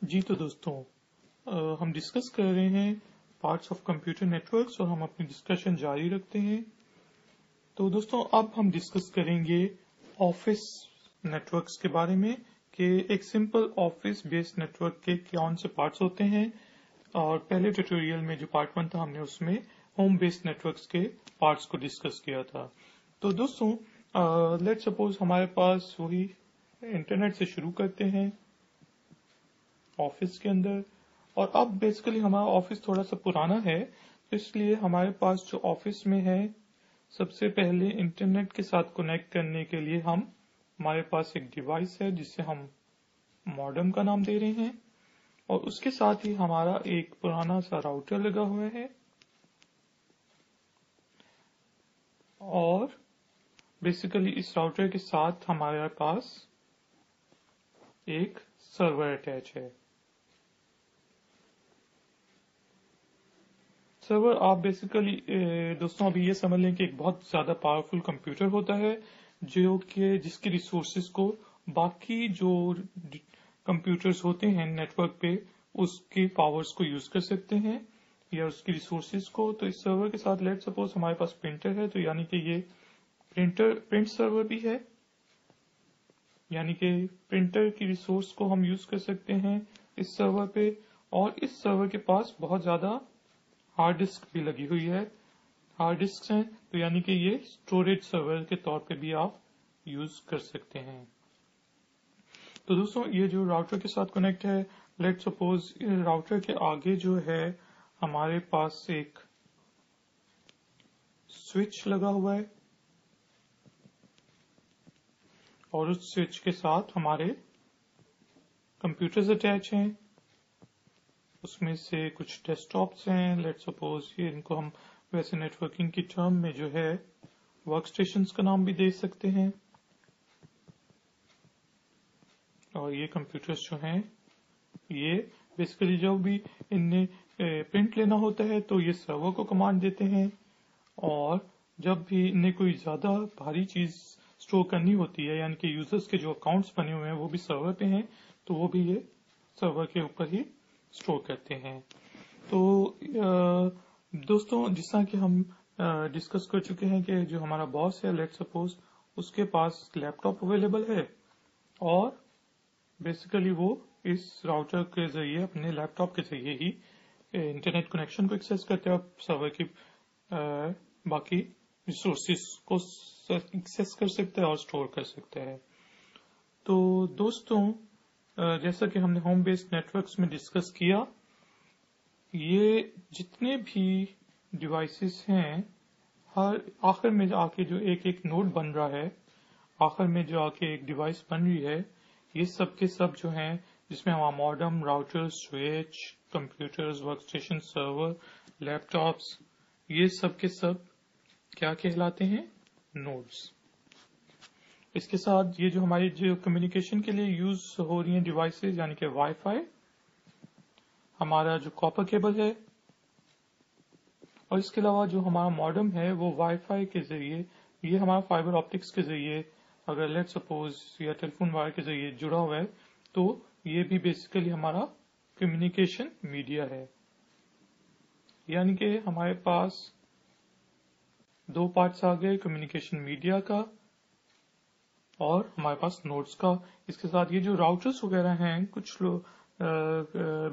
جی تو دوستوں ہم ڈسکس کر رہے ہیں پارٹس آف کمپیوٹر نیٹورکس اور ہم اپنی ڈسکشن جاری رکھتے ہیں. تو دوستوں اب ہم ڈسکس کریں گے آفس نیٹورکس کے بارے میں کہ ایک سمپل آفس بیسڈ نیٹورک کے کون سے پارٹس ہوتے ہیں. اور پہلے ٹیوٹوریل میں جو پارٹ 1 تھا ہم نے اس میں ہوم بیسڈ نیٹورکس کے پارٹس کو ڈسکس کیا تھا. تو دوستوں لیٹ سپوز ہمارے پاس وہی انٹرنیٹ سے شروع کرتے ہیں آفس کے اندر. اور اب بیسیکلی ہمارا آفس تھوڑا سا پرانا ہے تو اس لیے ہمارے پاس جو آفس میں ہے سب سے پہلے انٹرنیٹ کے ساتھ کنیکٹ کرنے کے لیے ہمارے پاس ایک ڈیوائس ہے جسے ہم ماڈم کا نام دے رہے ہیں اور اس کے ساتھ ہی ہمارا ایک پرانا سا راؤٹر لگا ہوا ہے اور بیسیکلی اس راؤٹر کے ساتھ ہمارے پاس ایک سرور اٹیچ ہے. سرور آپ بیسیکلی دوستوں ابھی یہ سمجھ لیں کہ ایک بہت زیادہ پاورفل کمپیوٹر ہوتا ہے جو کہ جس کی ریسورسز کو باقی جو کمپیوٹرز ہوتے ہیں نیٹورک پہ اس کی پاورز کو یوز کر سکتے ہیں یا اس کی ریسورسز کو. تو اس سرور کے ساتھ لیٹ سپوز ہمارے پاس پرنٹر ہے تو یعنی کہ یہ پرنٹ سرور بھی ہے یعنی کہ پرنٹر کی ریسورس کو ہم یوز کر سکتے ہیں اس سرور پہ. اور اس سرور کے پاس بہت زیادہ ہارڈ ڈسک بھی لگی ہوئی ہے. ہارڈ ڈسک ہیں تو یعنی کہ یہ اسٹوریج سرور کے طور پہ بھی آپ یوز کر سکتے ہیں. تو دوستوں یہ جو راؤٹر کے ساتھ کنیکٹ ہے لیٹ سپوز راؤٹر کے آگے جو ہے ہمارے پاس ایک سوئچ لگا ہوا ہے اور اس سوئچ کے ساتھ ہمارے کمپیوٹرز اٹیچ ہیں. اس میں سے کچھ ڈیسک ٹاپس ہیں لیٹ سپوز یہ ان کو ہم ویسے نیٹ ورکنگ کی ٹرم میں جو ہے ورک اسٹیشنز کا نام بھی دے سکتے ہیں. اور یہ کمپیوٹرز جو ہیں یہ بیسیکلی جب بھی ان نے پرنٹ لینا ہوتا ہے تو یہ سرور کو کمانڈ دیتے ہیں اور جب بھی انہیں کوئی زیادہ بھاری چیز اسٹور کرنی ہوتی ہے یعنی کہ یوزرز کے جو اکاؤنٹس بنے ہوئے ہیں وہ بھی سرور پہ ہیں تو وہ بھی یہ سرور کے اوپر ہی اسٹور کرتے ہیں. تو دوستوں جس طرح کہ ہم ڈسکس کر چکے ہیں کہ جو ہمارا باس ہے لیٹ سپوز اس کے پاس لیپ ٹاپ اویلیبل ہے اور بیسیکلی وہ اس راؤٹر کے ذریعے اپنے لیپ ٹاپ کے ذریعے ہی انٹرنیٹ کنیکشن کو ایکسیس کرتے ہیں اور سرور کی باقی ریسورسز کو ایکسیس کر سکتے ہیں اور اسٹور کر سکتے ہیں. تو دوستوں جیسا کہ ہم نے ہوم بیسڈ نیٹورکس میں ڈسکس کیا یہ جتنے بھی ڈیوائسز ہیں ہر آخر میں آ کے جو ایک نوڈ بن رہا ہے آخر میں جو آ کے ایک ڈیوائس بن رہی ہے یہ سب کے سب جو ہیں جس میں ہمارا modem router switch computers work station server laptops یہ سب کے سب کیا کہلاتے ہیں نوڈز. اس کے ساتھ یہ جو ہماری جو کمیونیکیشن کے لیے یوز ہو رہی ہیں ڈیوائسز یعنی کہ وائی فائی ہمارا جو کاپر کیبل ہے اور اس کے علاوہ جو ہمارا ماڈم ہے وہ وائی فائی کے ذریعے یہ ہمارا فائبر آپٹکس کے ذریعے اگر لیٹ سپوز یا ٹیلی فون وائر کے ذریعے جڑا ہوا ہے تو یہ بھی بیسیکلی ہمارا کمیونیکیشن میڈیا ہے. یعنی کہ ہمارے پاس دو پارٹس آ گئے کمیونیکیشن میڈیا کا اور ہمارے پاس نوڈز کا. اس کے ساتھ یہ جو راؤٹرز وغیرہ ہیں کچھ لوگ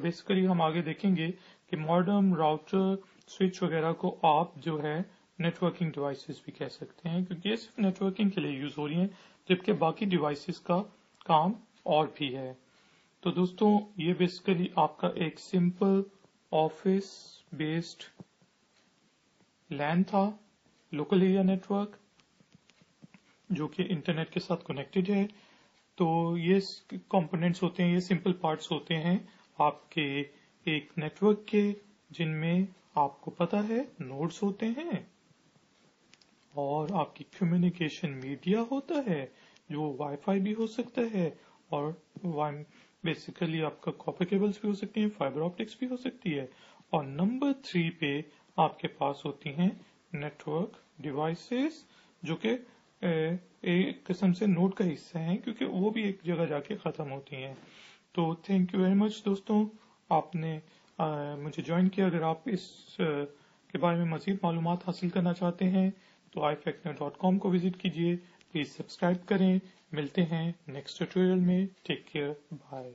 بیسیکلی ہم آگے دیکھیں گے کہ ماڈم راؤٹر سوئچ وغیرہ کو آپ جو ہے نیٹ ورکنگ ڈیوائسز بھی کہہ سکتے ہیں کیونکہ یہ صرف نیٹ ورکنگ کے لیے یوز ہو رہی ہیں جبکہ باقی ڈیوائسز کا کام اور بھی ہے. تو دوستوں یہ بیسیکلی آپ کا ایک سمپل آفس بیسڈ لین تھا لوکل ایریا نیٹ ورک جو کہ انٹرنیٹ کے ساتھ کنیکٹڈ ہے. تو یہ کمپوننٹس ہوتے ہیں یہ سمپل پارٹس ہوتے ہیں آپ کے ایک نیٹ ورک کے جن میں آپ کو پتا ہے نوڈز ہوتے ہیں اور آپ کی کمیونیکیشن میڈیا ہوتا ہے جو وائی فائی بھی ہو سکتا ہے اور بیسیکلی آپ کا کاپر کیبلز بھی ہو سکتی ہیں فائبر آپٹکس بھی ہو سکتی ہے. اور نمبر 3 پہ آپ کے پاس ہوتی ہیں نیٹ ورک ڈیوائسز جو کہ ایک قسم سے نوڈ کا حصہ ہیں کیونکہ وہ بھی ایک جگہ جا کے ختم ہوتی ہیں. تو تھینک یو ویری مچ دوستوں، آپ نے مجھے جوائن کیا. اگر آپ اس کے بارے میں مزید معلومات حاصل کرنا چاہتے ہیں تو ifactner.com کو وزٹ کیجیے. پلیز سبسکرائب کریں. ملتے ہیں نیکسٹ ٹیوٹوریل میں. Take care. بائے.